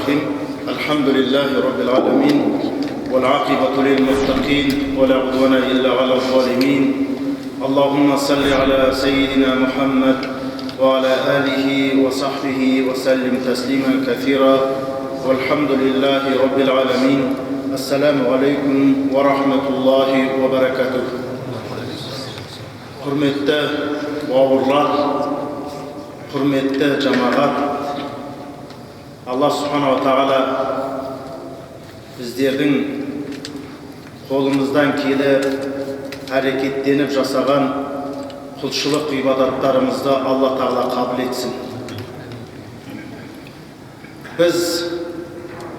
الرحيم الحمد لله رب العالمين والعاقبة للمتقين ولا عدوان إلا على الظالمين اللهم صل على سيدنا محمد وعلى آله وصحبه وسلم تسليما كثيرا والحمد لله رب العالمين السلام عليكم ورحمة الله وبركاته. Hürmetli bауырлар, hürmetli cemaat, Allah subhanahu wa ta'ala біздердің қолымыздан келіп әрекеттеніп жасаған құлшылық ғибадаттарымызды Алла Тағала қабыл етсін. Біз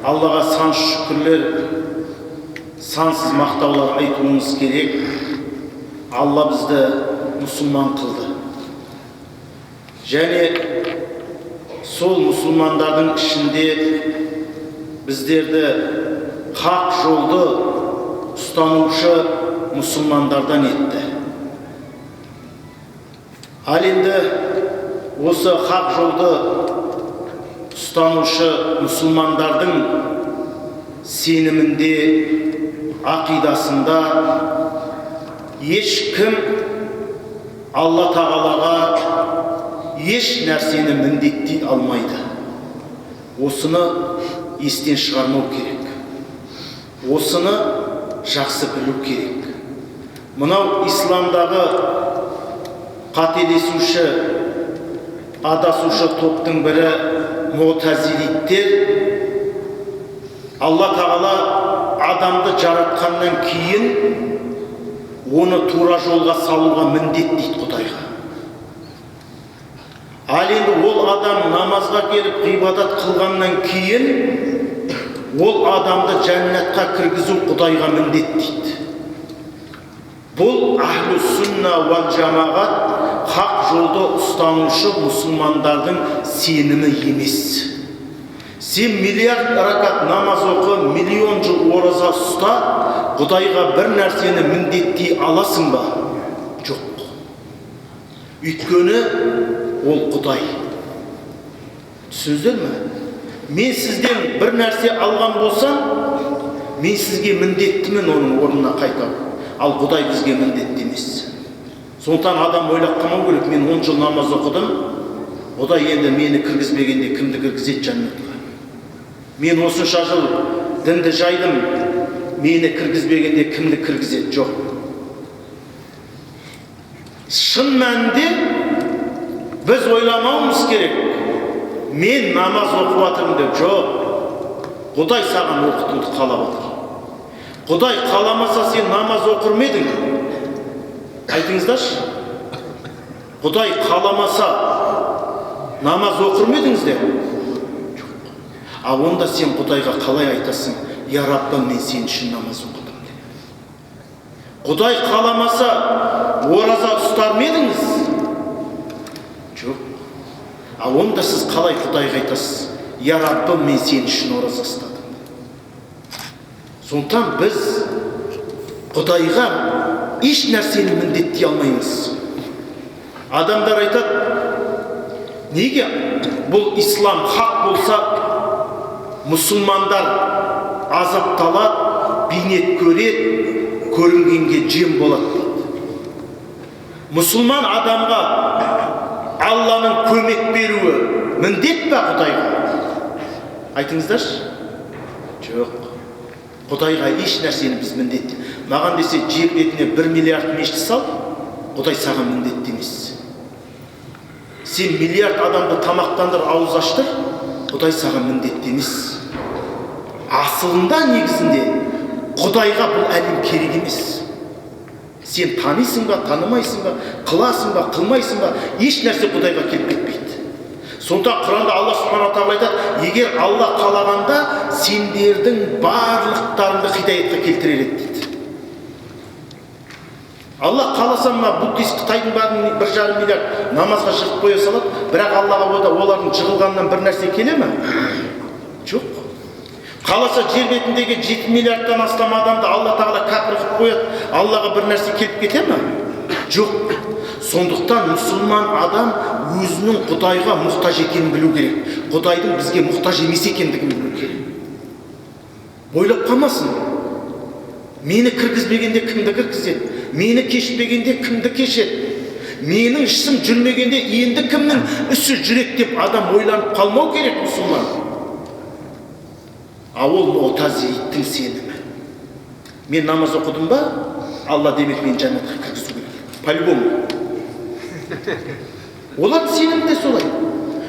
Аллаға сан шүкірлер, сансыз мақтаулар айтуымыз керек. Алла бізді мұсылман қылды. Және сол мұсылмандардың ішінде біздерді хақ жолды ұстанушы мұсылмандардан етті. Ал енді осы хақ жолды ұстанушы мұсылмандардың сенімінде, ақидасында ешкім Алла Тағалаға еш нәрсені міндеттей алмайды. Осыны естен шығармау керек. Осыны жақсы білу керек. Мынау исламдағы қателесуші, адасушы топтың бірі муътазилиттер. Алла Тағала адамды жаратқаннан кейін оны тура жолға салуға міндеттейді Құдайға. Ал енді ол адам намазға келіп ғибадат қылғаннан кейін ол адамды жәннатқа кіргізу Құдайға міндеттейді. Бұл ахлу сүнна уал жамағат хақ жолды ұстанушы мұсылмандардың сенімі емес. Сен миллиард ракат намаз оқы, миллион жыл ораза ұста, Құдайға бір нәрсені міндеттей аласың ба? Жоқ. Өйткені ол Құдай. Түсіндіңіздер ме? Мен сізден бір нәрсе алған болсам, мен сізге міндеттімін оның орнына қайтам. Ал Құдай бізге міндетті емес. Сондықтан адам ойлап қалмау керек, мен 10 жыл намаз оқыдым, Құдай енді мені кіргізбегенде кімді кіргізеді жәннатқа? Мен осынша жыл дінді жайдым, мені кіргізбегенде кімді кіргізеді? Жоқ. Шын мәнінде біз ойламауымыз керек. Мен намаз оқып жатырмын деп. Жоқ. Құдай саған оқытуды қалап отыр. Құдай қаламаса сен намаз оқыр ма едің? Айтыңыздаршы. Құдай қаламаса намаз оқыр ма едіңіздер? Жоқ. Ал онда сен Құдайға қалай айтасың? Я Раббым, мен сен үшін намаз оқыдым деп. Құдай қаламаса ораза ұстар ма едіңіз? Жоқ. Ал онда сіз қалай Құдайға айтасыз? Я Раббым, мен сен үшін ораза ұстадым. Сондықтан біз Құдайға еш нәрсені міндеттей алмаймыз. Адамдар айтады, неге бұл ислам хақ болса, мұсылмандар азапталады, бейнет көреді, көрінгенге жем болады дейді. Мұсылман адамға Алланың көмек беруі міндет пе Құдайға? Айтыңыздаршы. Жоқ. Құдайға еш нәрсені біз міндетті. Маған десе жер бетіне 1 миллиард мешіт сал, Құдай саған міндетті емес. Сен миллиард адамды тамақтандыр, ауыз аштыр, Құдай саған міндетті емес. Асылында негізінде Құдайға бұл әлем керек емес. Сен танисың ба, танымайсың ба, қыласың ба, қылмайсың ба, еш нәрсе Құдайға келіп кетпейді. Сонда Құранда Алла Субхана тағала айтады, егер Алла қалағанда сендердің барлықтарыңды хидаятқа келтірер еді дейді. Алла қаласа ма буддист Қытайдың бәрін 1,5 миллиард намазға шығып қоя салады, бірақ Аллаға олардың жығылғаннан бір нәрсе келе ме? Жоқ. Қаласа жер бетіндегі 7 миллиардтан астам адамды Алла Тағала кәпір қылып қояды, Аллаға бір нәрсе келіп кете ме? Жоқ. Сондықтан мұсылман адам өзінің Құдайға мұқтаж екенін білу керек. Құдайдың бізге мұқтаж емес екендігін білу керек. Ойлап қалмасын. Мені кіргізбегенде кімді кіргізеді? Мені кешпегенде кімді кешеді? Менің ішім жүрмегенде енді кімнің іші жүрек деп адам ойланып қалмау керек мұсылман. Ол Муътазилиттің сенімі. Мен намаз оқыдым ба, Алла демек мен жәннатқа кіргізу керек. По-любому. Олардың сенімі де солай.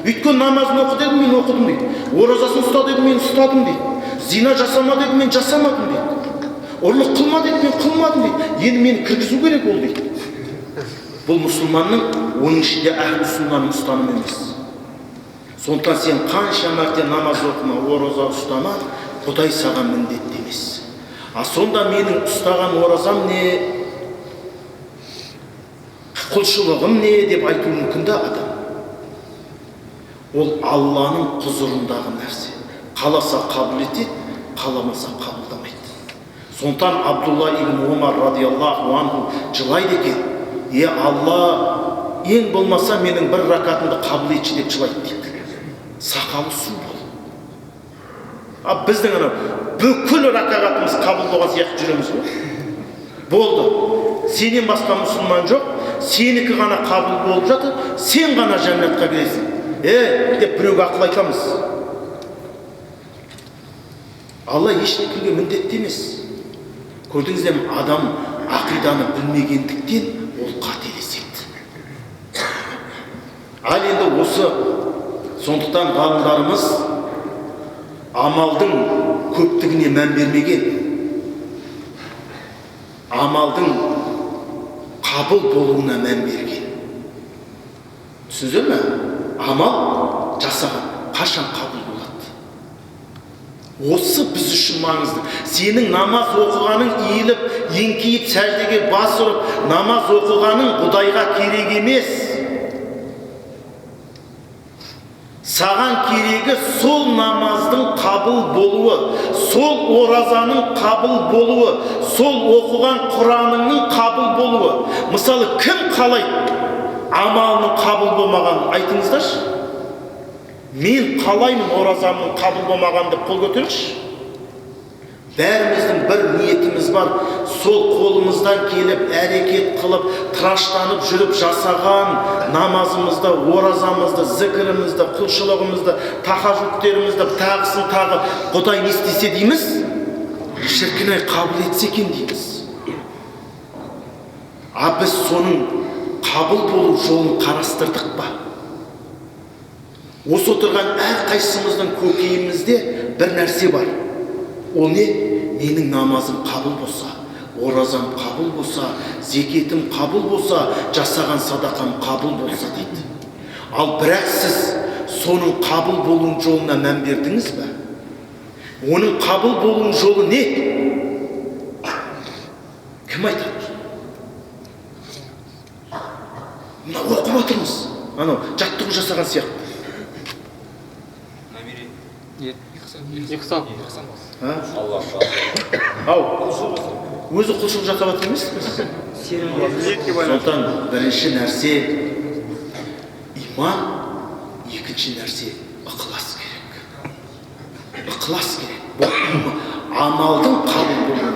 Өйткені намазын оқы деді, мен оқыдым дейді. Оразасын ұста деді, мен ұстадым дейді. Зина жасама деді, мен жасамадым дейді. Ұрлық қылма деді, мен қылмадым дейді. Енді мені кіргізу керек ол дейді. Бұл мұсылманның, оның ішінде әхлі сүннаның ұстанымы емес. Сондықтан сен қанша мәрте намаз оқыма, ораза ұстама, Құдай саған міндетті емес. Сонда менің ұстаған оразам не, құлшылығым не деп айту мүмкін да адам. Ол Алланың құзырындағы нәрсе. Қаласа қабыл етеді, қаламаса қабылдамайды. Сондықтан Абдулла ибн Умар радиаллаху анху жылайды екен. Алла, ең болмаса менің бір ракатымды қабыл етші деп жылайды дейді. Сақалы су бол. Біздің бүкіл ракатымыз қабыл болған сияқты жүреміз ғой. Болды. Сенен басқа мұсылман жоқ, сенікі ғана қабыл болып жатыр, сен ғана жәннатқа кіресің. Деп біреуге ақыл айтамыз. Алла ешкімге міндетті емес. Көрдіңіздер ме, адам ақиданы білмегендіктен ол қателеседі. Ал енді осы сондықтан ғалымдарымыз амалдың көптігіне мән бермеген, амалдың қабыл болуына мән берген. Түсіндіңіздер ме? Амал жасаған қашан қабыл болады? Осы біз үшін маңызды. Сенің намаз оқығаның иіліп, еңкейіп, сәждеге бас ұрып, намаз оқығаның Құдайға керек емес. Саған керегі сол намаздың қабыл болуы, сол оразаның қабыл болуы, сол оқыған Құраныңның қабыл болуы. Мысалы, кім қалай амалының қабыл болмағанын айтыңыздаршы. Мен қалаймын оразамның қабыл болмағанын деп қол көтеріңізші. Бәріміздің бір ниетіміз бар. Сол қолымыздан келіп, әрекет қылып, тыраштанып жүріп жасаған намазымызды, оразамызды, зікірімізді, құлшылығымызды, тахажжудтерімізді, тағысын тағы Құдай не істесе дейміз? Шіркін-ай қабыл етсе екен дейміз. Біз соның қабыл болу жолын қарастырдық ба? Осы отырған әрқайсымыздың көкейімізде бір нәрсе бар. Ол не? Менің намазым қабыл болса, оразам қабыл болса, зекетім қабыл болса, жасаған садақам қабыл болса дейді. Ал бірақ сіз соның қабыл болуын жолына мән бердіңіз бе? Оның қабыл болуын жолы не? Кім айтады? Мына оқып отырмыз. Жаттығу жасаған сияқты. Иқсан. Өзі құлшылық жасап жатыр емес пе? Сондықтан бірінші нәрсе иман, екінші нәрсе ықылас керек. Ықылас керек. Бұл амалдың қабыл болуы.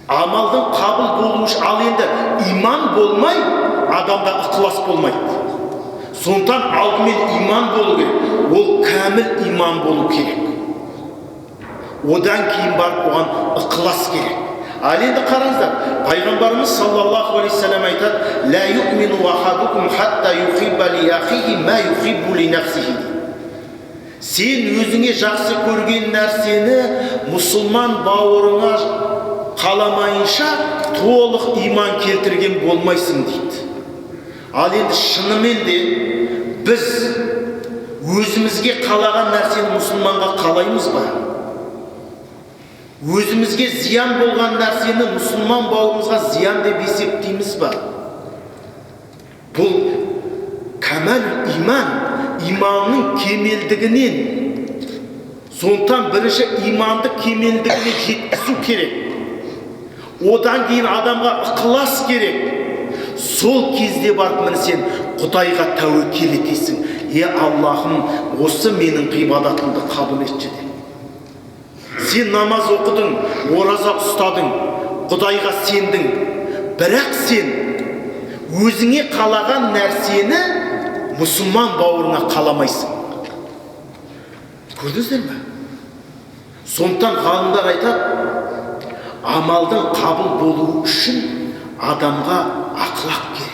Амалдың қабыл болуы үшін, ал енді иман болмай, адамда ықылас болмайды. Сондықтан алдымен иман болу керек. Ол кәміл иман болу керек. Одан кейін барып оған ықылас керек. Ал енді қараңыздар, пайғамбарымыз саллаллаху алейхи салам айтады: "Ла юъмину ахадукум хатта юхибба ли ахихи ма юхиббу ли нафсихи." Сен өзіңе жақсы көрген нәрсені мұсылман бауырыңа қаламайынша толық иман келтірген болмайсың дейді. Ал енді шынымен де біз өзімізге қалаған нәрсені мұсылманға қалаймыз ба? Өзімізге зиян болған нәрсені мұсылман бауырымызға зиян деп есептейміз ба? Бұл кәмәл иман, иманның кемелдігінен. Сондықтан бірінші иманды кемелдігіне жеткізу керек. Одан кейін адамға ықылас керек. сол кезде барып міне сен Құдайға тәуекел етесің. Аллахым, осы менің ғибадатымды қабыл етші деп. Сен намаз оқыдың, ораза ұстадың, Құдайға сендің, бірақ сен өзіңе қалаған нәрсені мұсылман бауырына қаламайсың. Көрдіңіздер ме? Сондықтан ғалымдар айтады, амалдың қабыл болуы үшін адамға ақылақ керек.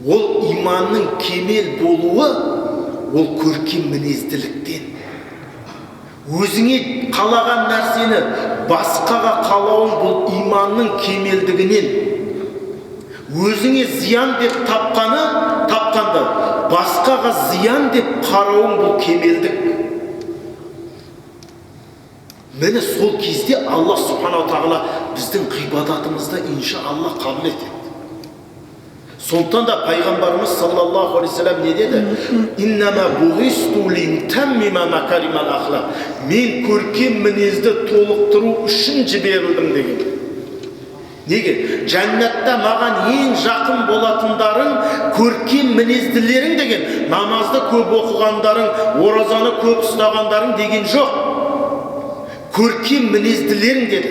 Ол иманның кемел болуы, ол көркем мінезділіктен. Өзіңе қалаған нәрсені басқаға қалауың бұл иманның кемелдігінен. Өзіңе зиян деп тапқанды басқаға зиян деп қарауың бұл кемелдік. Мені сол кезде Аллах Субханау Тағала біздің ғибадатымызды иншалла қабыл етеді. Сондықтан да пайғамбарымыз саллаллаху алейхи вассалам не деді? Иннама буғисту лиутаммима макаримал ахлақ. Мен көркем мінезді толықтыру үшін жіберілдім деген. Неге? Жәннатта маған ең жақын болатындарың көркем мінезділерің деген. Намазды көп оқығандарың, оразаны көп ұстағандарың деген жоқ. Көркем мінезділерің деді.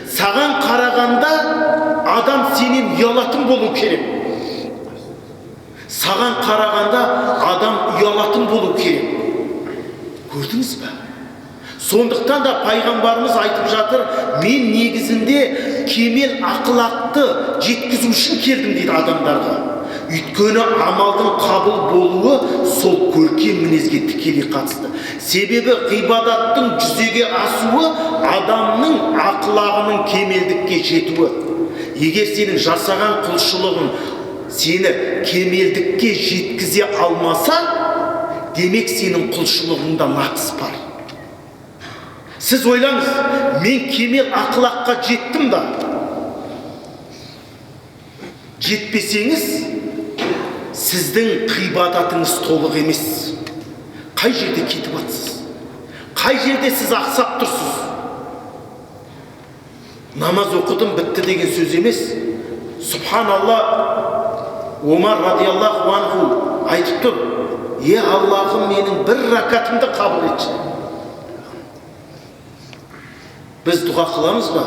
Саған қарағанда адам сенен ұялатын болу керек. Саған қарағанда адам ұялатын болу керек. Көрдіңіз бе? Сондықтан да пайғамбарымыз айтып жатыр, мен негізінде кемел ақылақты жеткізу үшін келдім дейді адамдарға. Өйткені амалдың қабыл болуы сол көркем мінезге тікелей қатысты. Себебі ғибадаттың жүзеге асуы адамның ақылағының кемелдікке жетуі. Егер сенің жасаған құлшылығың сені кемелдікке жеткізе алмаса, демек сенің құлшылығыңда нақыс бар. Сіз ойлаңыз, мен кемел ақылаққа жеттім ба? Жетпесеңіз, сіздің ғибадатыңыз толық емес. Қай жерде кетіп атсыз? Қай жерде сіз ақсап тұрсыз? Намаз оқыдым, бітті деген сөз емес. Субханалла, Омар радиаллаху анху айтып тұр, Аллахым, менің бір ракатымды қабыл етші. Біз дұға қыламыз ба?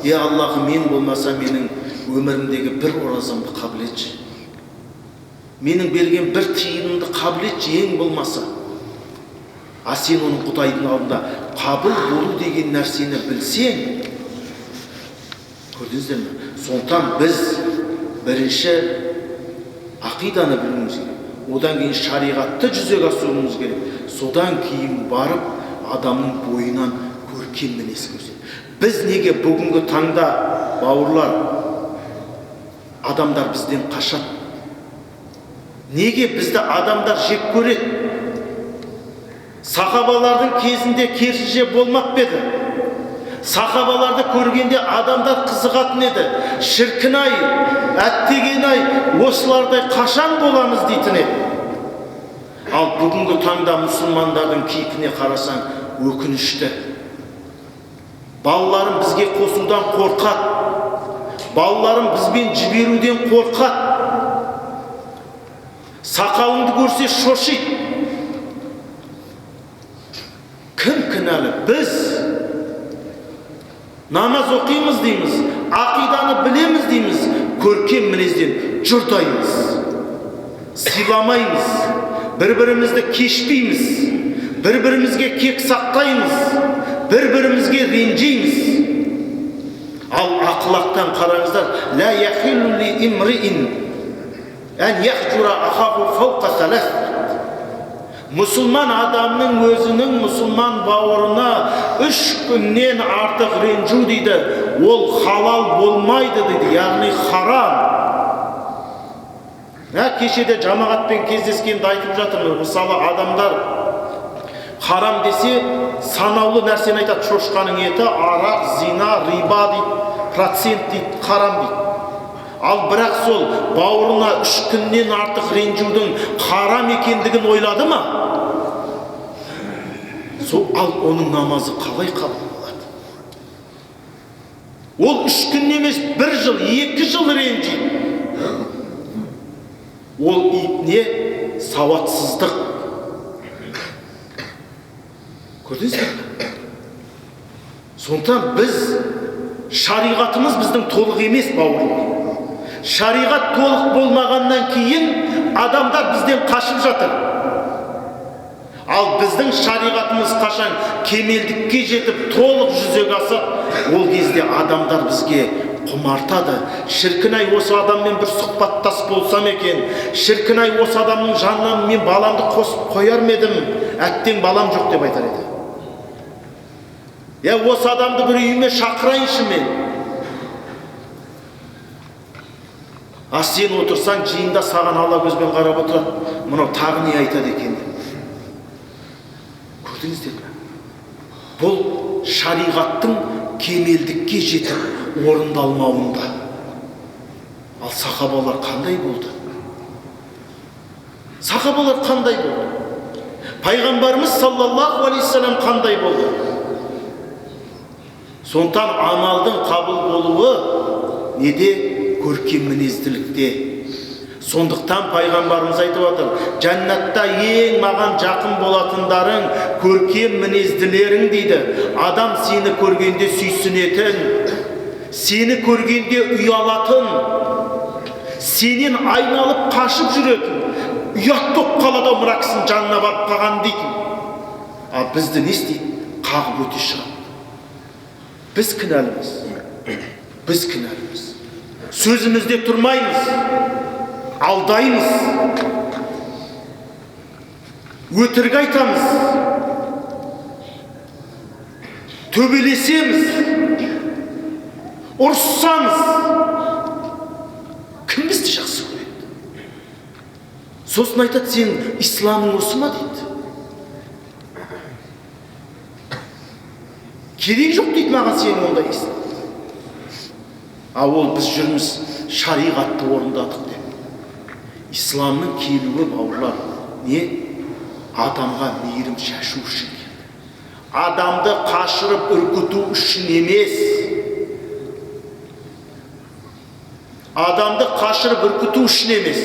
Аллахым, мен болмаса менің өмірімдегі бір оразамды қабыл етші. Менің берген бір тиынымды қабыл етші, ең болмаса. Сен оның Құдайдың алдында қабыл болу деген нәрсені білсең, көрдіңіздер ме? Сондықтан біз бірінші ақиданы білуіміз керек. Одан кейін шариғатты жүзеге асыруымыз керек. Содан кейін барып адамның бойынан көркем мінез көрсетеді. Біз неге бүгінгі таңда, бауырлар, адамдар бізден қашады? Неге бізді адамдар жек көреді? Сахабалардың кезінде керісінше болмап еді. Сахабаларды көргенде адамдар қызығатын еді. Шіркін-ай, әттеген-ай, осылардай қашан боламыз дейтін еді. Ал бүгінгі таңда мұсылмандардың кейпіне қарасаң, өкінішті. Балаларым бізге қосудан қорқады. Балаларым бізбен жіберуден қорқады. Сақалыңды көрсе шошиды. Кім кінәлі? Біз намаз оқимыз дейміз, ақиданы білеміз дейміз, көркем мінезден жұртаймыз, сыйламаймыз, бір-бірімізді кешпейміз, бір-бірімізге кек сақтаймыз, бір-бірімізге ренжейміз. Ал ақылақтан қараңыздар, ла яхилу ли имриин ан яхжура ахаху фауқа салас. Мұсылман адамның өзінің мұсылман бауырына 3 күннен артық ренжу дейді. Ол халал болмайды дейді, яғни харам. Кешеде жамағатпен кездескенде айтып жатырмын. Мысалы адамдар харам десе санаулы нәрсені айтады. Шошқаның еті, арақ, зина, риба дейді, процент дейді, харам дейді. Ал бірақ сол бауырына 3 күннен артық ренжудің харам екендігін ойлады ма? Ал оның намазы қалай қабыл болады? Ол 3 күн емес, 1 жыл, 2 жыл ренжиді. Ол не? Сауатсыздық. Көрдіңіздер ме? Сондықтан біз, шариғатымыз біздің толық емес, бауырлар. Шариғат толық болмағаннан кейін адамдар бізден қашып жатыр. Ал біздің шариғатымыз қашан кемелдікке жетіп толық жүзеге асып, ол кезде адамдар бізге құмартады. Шіркін-ай, осы адаммен бір сұхбаттас болсам екен, шіркін-ай, осы адамның жанынан мен баламды қосып қояр ма едім, әттең балам жоқ деп айтар еді. Осы адамды бір үйіме шақырайыншы мен. Сен отырсаң, жиында саған ала көзбен қарап отырады, мынау тағы не айтады екен деп. Көрдіңіздер ме? Бұл шариғаттың кемелдікке жетіп орындалмауында. Ал сахабалар қандай болды? Сахабалар қандай болды? Пайғамбарымыз саллаллаху алейхи салам қандай болды? Сондықтан амалдың қабыл болуы неде? Көркем мінезділікте. Сондықтан пайғамбарымыз айтып отыр, жәннатта ең маған жақын болатындарың көркем мінезділерің дейді. Адам сені көргенде сүйсінетін, сені көргенде ұялатын, сенен айналып қашып жүретін, ұят топ қалада мына кісінің жанына барып қалған дейтін. Ал бізді не істейді? Қағып өте шығады. Біз кінәліміз. Біз кінәліміз. Сөзімізде тұрмаймыз. Алдаймыз. Өтірік айтамыз. Төбелесеміз. Ұрыссамыз. Кім бізді жақсы көреді? Сосын айтады, сен исламың осы ма дейді. Керек жоқ дейді маған сенің ондай ислам. Ол біз жүрміз шариғатты орындадық деп. Исламның келуі, бауырлар, не? Адамға мейірім шашу үшін келді. Адамды қашырып үркіту үшін емес. Адамды қашырып үркіту үшін емес.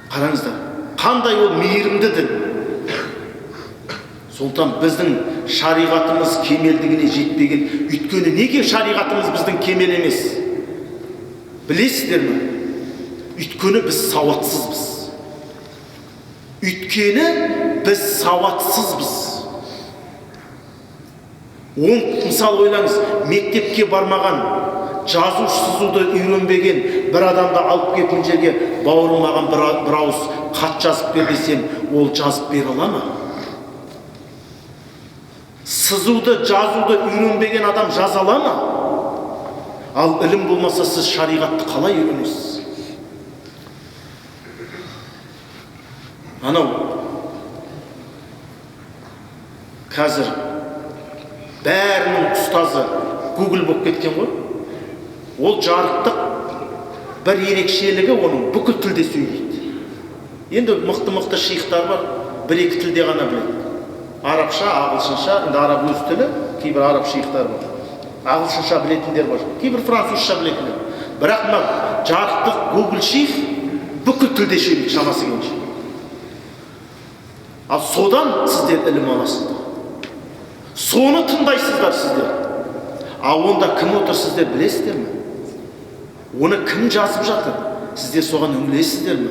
Қараңыздар, қандай ол мейірімді дін. Сондықтан біздің шариғатымыз кемелдігіне жетпеген. Өйткені неге шариғатымыз біздің кемел емес? Білесіздер ме? Өйткені біз сауатсызбыз. Өйткені біз сауатсызбыз. Мысалы ойлаңыз, мектепке бармаған, жазу сызуды үйренбеген бір адамды алып келіп мына жерге, бауырым маған бір ауыз хат жазып бер десем, ол жазып бере ала ма? Сызуды, жазуды үйренбеген адам жаза ала ма? Ал ілім болмаса сіз шариғатты қалай үйренесіз? Анау қазір бәрінің ұстазы Google болып кеткен ғой. Ол жарықтық бір ерекшелігі оның бүкіл тілде сөйлейді. Енді мықты шейхтар бар, бір-екі тілде ғана біледі. Арабша, ағылшынша, енді араб өз тілі, кейбір араб шейхтар бар. Ағылшынша білетіндер бар, кейбір французша білетіндер. Бірақ мына жарықтық Google шейх бүкіл тілде сөйлейді, шамасы келгенше. Ал содан сіздер ілім аласыздар. Соны тыңдайсыздар сіздер. Ал онда кім отыр сіздер білесіздер ме? Оны кім жазып жатыр? Сіздер соған үңілесіздер ме?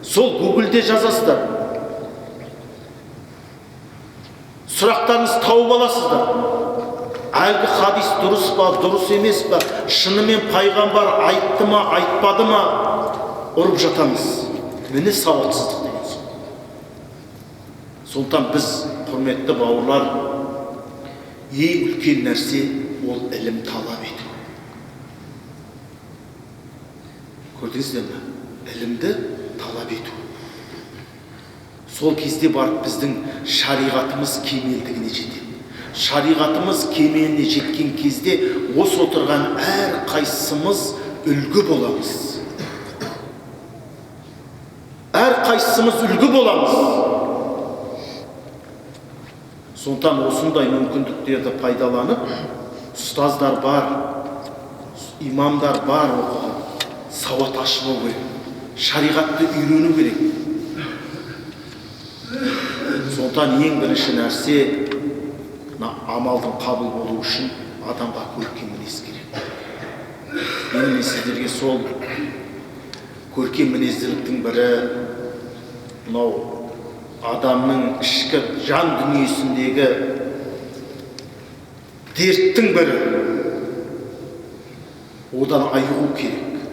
Сол Google-де жазасыздар. Сұрақтарыңыз тауып аласыздар. Әлгі хадис дұрыс па, дұрыс емес па, шынымен пайғамбар айтты ма, айтпады ма, ұрып жатамыз. Міне сауатсыздық деген сол. Сондықтан біз, құрметті бауырлар, ең үлкен нәрсе ол ілім талап ету. Көрдіңіздер ме? Ілімді талап ету. Сол кезде барып біздің шариғатымыз кемелдігіне жетеді. Шариғатымыз кемеліне жеткен кезде осы отырған әр қайсымыз үлгі боламыз. Әр қайсымыз үлгі боламыз. Сондықтан осындай мүмкіндіктерді пайдаланып, ұстаздар бар, имамдар бар, оқыған сауат ашылу керек, шариғатты үйрену керек. Сондықтан ең бірінші нәрсе, амалдың қабыл болу үшін адамға көркем мінез керек. Мен сіздерге сол көркем мінезділіктің бірі, мынау адамның ішкі жан дүниесіндегі дерттің бірі, одан айығу керек.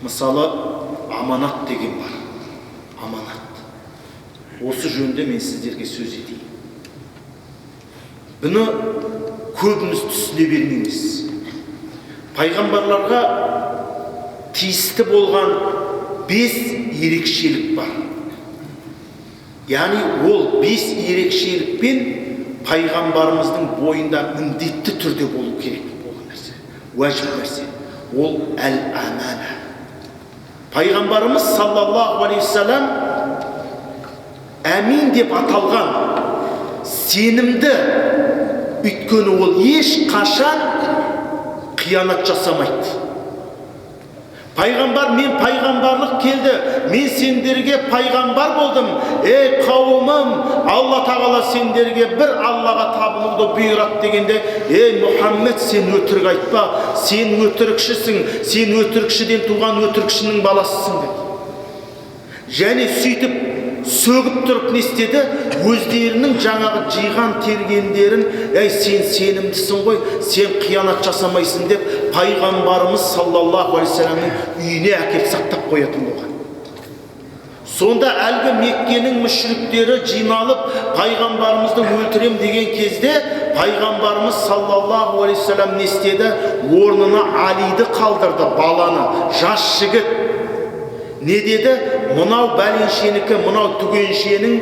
Мысалы, аманат деген бар. Аманат. Осы жөнде мен сіздерге сөз етейін. Бұны көбіміз түсіне бермейміз. Пайғамбарларға тиісті болған 5 ерекшелік бар. Яғни ол 5 ерекшелікпен пайғамбарымыздың бойында міндетті түрде болу керек болған нәрсе. Уәжіп нәрсе. Ол әл-амана. Пайғамбарымыз саллаллаху алейхи вассалам әмин деп аталған сенімді, өйткені ол ешқашан қиянат жасамайды. Пайғамбар, мен пайғамбарлық келді, мен сендерге пайғамбар болдым. Ей қауымым, Алла тағала сендерге бір Аллаға табынуды бұйырады дегенде, ей Мұхаммед, сен өтірік айтпа, сен өтірікшісің, сен өтірікшіден туған өтірікшінің баласысың деді. Және сөйтіп сөгіп тұрып не істеді? Өздерінің жаңағы жиған тергендерін, ей сен сенімдісің ғой, сен қиянат жасамайсың деп пайғамбарымыз саллаллаху алейхи вассаламның үйіне әкеліп сақтап қоятын болған. Сонда әлгі Меккенің мүшриктері жиналып пайғамбарымызды өлтірем деген кезде пайғамбарымыз саллаллаху алейхи вассалам не істеді? Орнына Алиді қалдырды, баланы, жас жігіт. Не деді? Мынау бәленшенікі, мынау түгеншенің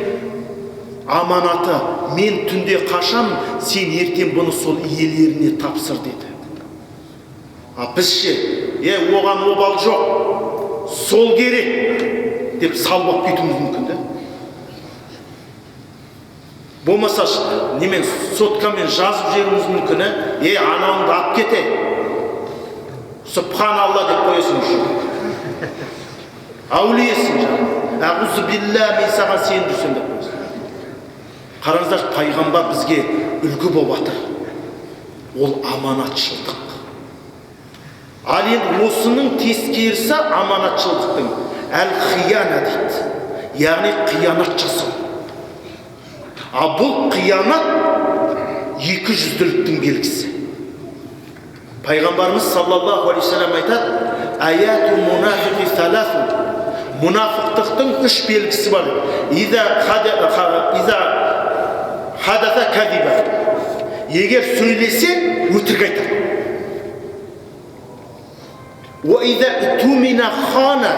аманаты. Мен түнде қашам, сен ертең бұны сол иелеріне тапсыр деді. Бізше, оған обал жоқ, сол керек деп салып кетуіміз мүмкін де. Болмаса немен соткамен жазып жеріміз мүмкін, анауыңды алып кете. Субханалла деп қоясың үшін. Әулиесің жаңа. Әғузу билла, мен саған сендірсем деп қойсын. Қараңыздар, пайғамбар бізге үлгі болып атыр. Ол аманатшылдық. Ал енді осының тескерісі аманатшылдықтың әл-қияна дейді. Яғни қиянат жасау. Бұл қиянат 200-діліктің белгісі. Пайғамбарымыз саллаллаху алейхи вассалам айтады: аяту мунафиқи саласу. Мұнафықтықтың 3 белгісі бар. Иза хадаса кадиба. Егер сөйлесе, өтірік айтады. Уа иза тумина хана.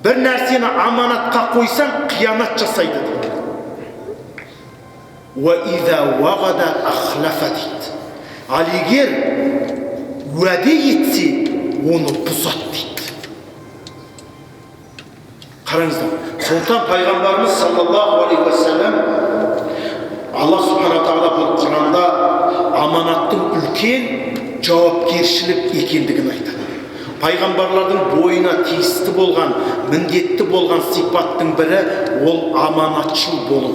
Бір нәрсені аманатқа қойсаң, қиянат жасайды дейді. Уа иза уағада ахлафа дейді. Ал егер уәде етсе, оны бұзады дейді. Қараңыздар, сондықтан пайғамбарымыз саллаллаху алейхи вассалам Аллах субхана тағала бұл Құранда аманаттың үлкен жауапкершілік екендігін айтады. Пайғамбарлардың бойына тиісті болған, міндетті болған сипаттың бірі ол аманатшыл болу.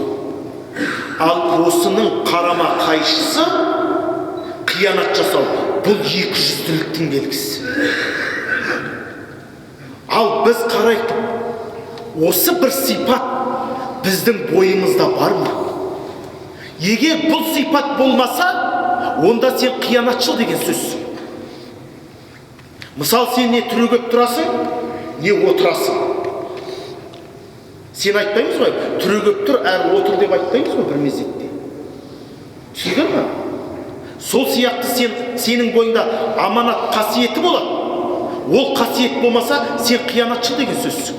Ал осының қарама қайшысы қиянат жасау. Бұл 200-діліктің белгісі. Ал біз қарайық, осы бір сипат біздің бойымызда бар ма? Егер бұл сипат болмаса, онда сен қиянатшыл деген сөзсің. Мысал, сен не түрегеп тұрасың, не отырасың. Сен айтпаймыз ғой, түрегеп тұр, әрі отыр деп айтпаймыз ғой бір мезетте. Түсінген ме? Сол сияқты сенің бойында аманат қасиеті болады. Ол қасиет болмаса, сен қиянатшыл деген сөзсің.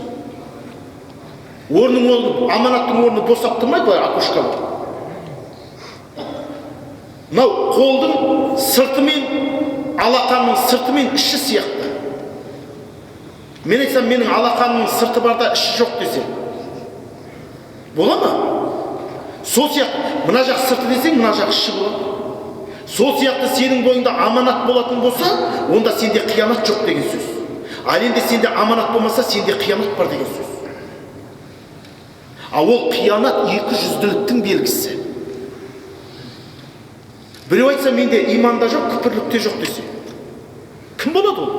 Аманаттың орны босап тұрмайды ғой, акушка. Мынау қолдың сыртымен, алақанның сыртымен іші сияқты. Мен айтсам, менің алақанның сырты барда іші жоқ десем, бола ма? Сол сияқты мына жақ сырты десең, мына жақ іші болады. Сол сияқты сенің бойыңда аманат болатын болса, онда сенде қиянат жоқ деген сөз. Ал енді сенде аманат болмаса, сенде қиянат бар деген сөз. Ал ол қиянат екі жүзділіктің белгісі. Біреу айтса, менде иманда жоқ, күпірлікте жоқ десе, кім болады ол?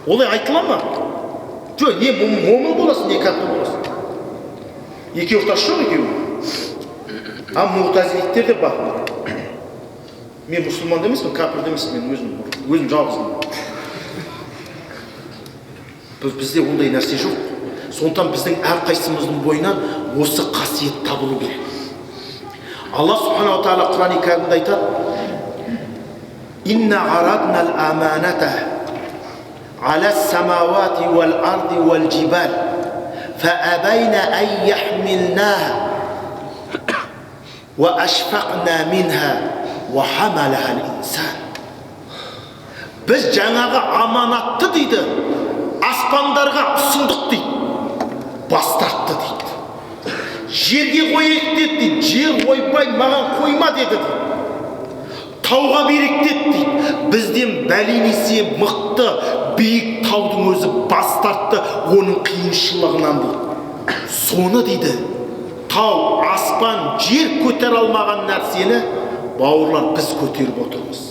Олай айтыла ма? Жоқ, не момын боласың, не кәпір боласың. Екеуі тас жоқ екеуі. Муғтазилиттер де бар. Мен мұсылман емеспін, кәпір емеспін, мен өзім жалғызмын. Бізде ондай нәрсе жоқ. Сондықтан біздің әрқайсымыздың бойынан осы қасиет табылу керек. Алла субханала тағала Құран-ы Кәрімде айтады: «Инна араднал аманата ала самавати вал арди вал джибал, фаабайна ан яхмилнаха, ва ашфақна минха, ва хамалаха ал-инсан». Біз жаңағы аманатты дейді, аспандарға ұсындық дейді, бас тартты дейді. Жерге қойайық деді, жер ойбай маған қойма деді. Тауға берек деді. Бізден бәленесе мықты биік таудың өзі бас тартты оның қиыншылығынан дейді. Соны дейді, тау, аспан, жер көтер алмаған нәрсені бауырлар біз көтеріп отырмыз.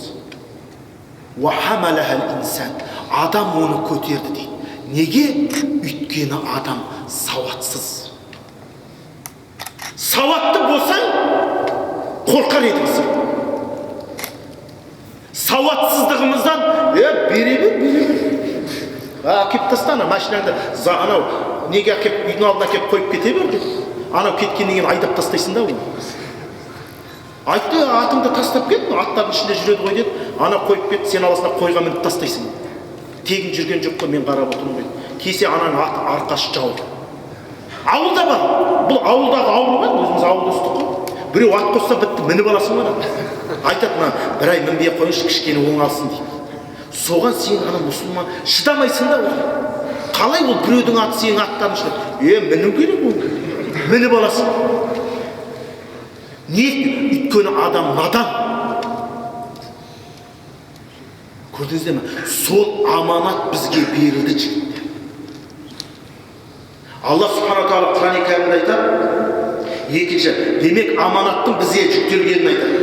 Ва хамалаха ал-инсан, адам оны көтерді дейді. Неге? Өйткені адам сауатсыз. Сауатты болсаң, қорқар едіңсің. Сауатсыздығымыздан, бере бер. Әкеп тастана, машинаңды, анау, неге әкеп, үйдің алдына әкеп қойып кете бер деп. Анау кеткеннен кейін айдап тастайсың да оны. Айтты, атыңды тастап кет, аттардың ішінде жүреді ғой деп, ана қойып кет, сен аласына қойға мініп тастайсың. Тегін жүрген жоқ қой, мен қарап отырмын ғой. Кесе ананың арқасы жау. Ауылда бар. Бұл ауылдағы ауру ғой, өзіміз ауылда өстік қой. Біреу ат қосса бітті, мініп аласың ғой. Айтады, бір ай мінбей қойыңызшы, кішкене оңалсын дейді. Соған сен ана мұсылман шыдамайсың да ол. Қалай ол біреудің аты сенің аттарын шыдап? Міну керек ол. Мініп аласың. Не? Өйткені адам надан. Көрдіңіздер ме? Сол аманат бізге берілді жігіттер. Алла субханала тағала Құран-ы Кәрімде айтады, екінші, демек аманаттың бізге жүктелгенін айтады.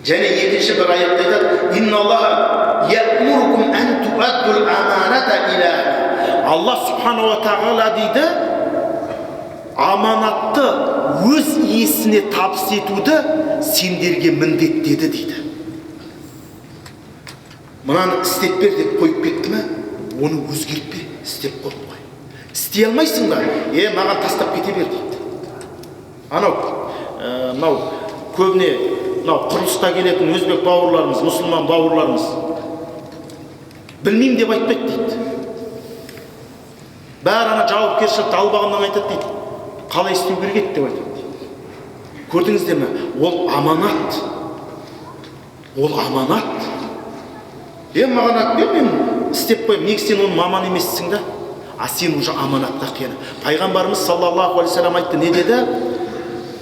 Және екінші бір аятта айтады: «Инналлаха я'мурукум ан туаддул аманата иля ахли». Алла субханала тағала дейді, аманатты өз иесіне табыс етуді сендерге міндеттеді дейді. Мынаны істеп бер деп қойып кетті ме, оны өзгертпе, істеп қойып қой. Істей алмайсың ба? Маған тастап кете бер дейді. Анау көбіне құрылысқа келетін өзбек бауырларымыз, мұсылман бауырларымыз білмеймін деп айтпайды дейді. Бәрі ана жауапкершілікті албағаннан айтады дейді. Қалай істеу керек еді деп айтады дейді. Көрдіңіздер ме? Ол аманат. Ол аманат. Маған айтпен, мен істеп қойым. Неге сен оның маман емессің да? Сен уже аманатқа қияны. Пайғамбарымыз саллаллаху алейхи салам айтты, не деді?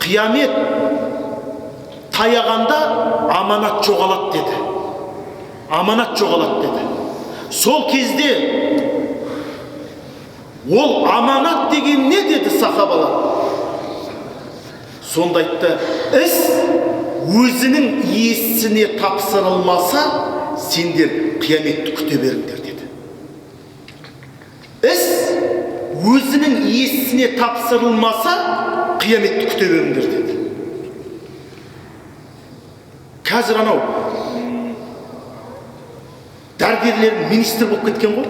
Қиямет таяғанда аманат жоғалады деді. Аманат жоғалады деді. Сол кезде ол аманат деген не деді сахабалар? Сонда айтты, іс өзінің иесіне тапсырылмаса, сендер қияметті күте беріңдер деді. Іс өзінің иесіне тапсырылмаса, қияметті күте беріңдер деді. Қазір анау дәрігерлердің министр болып кеткен ғой.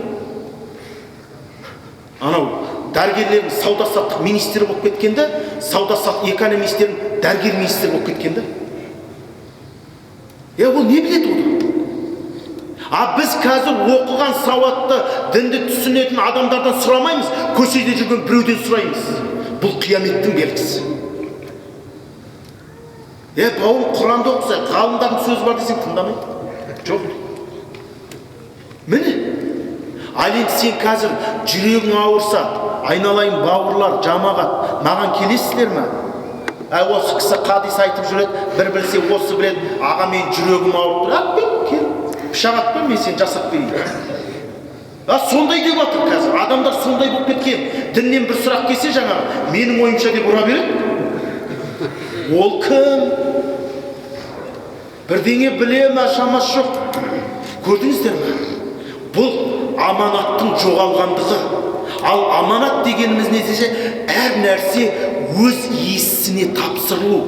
Анау дәрігерлердің сауда-саттық министрі болып кеткенде, сауда-саттық экономистердің дәрігер министрі болып кеткенде. Ол не біледі оны? Біз қазір оқыған сауатты, дінді түсінетін адамдардан сұрамаймыз, көшеде жүрген біреуден сұраймыз. Бұл қияметтің белгісі. Бауырым, Құранды оқыса, ғалымдардың сөзі бар десең тыңдамайды. Жоқ. Міне. Ал енді сен қазір жүрегің ауырса, айналайын бауырлар, жамағат, маған келесіздер ме? Осы кісі хадис айтып жүреді, бір білсе осы біледі, аға мен жүрегім ауырып тұр, бек кел, пышақ атпа, мен сені жасап берейін. Сондай деп жатыр қазір, адамдар сондай болып кеткен. Діннен бір сұрақ келсе жаңағы, менің ойымша деп ұра береді. Ол кім? Бірдеңе біле ме, шамасы жоқ. Көрдіңіздер ме? Бұл аманаттың жоғалғандығы. Ал аманат дегеніміз не десе, әр нәрсе өз иесіне тапсырылу.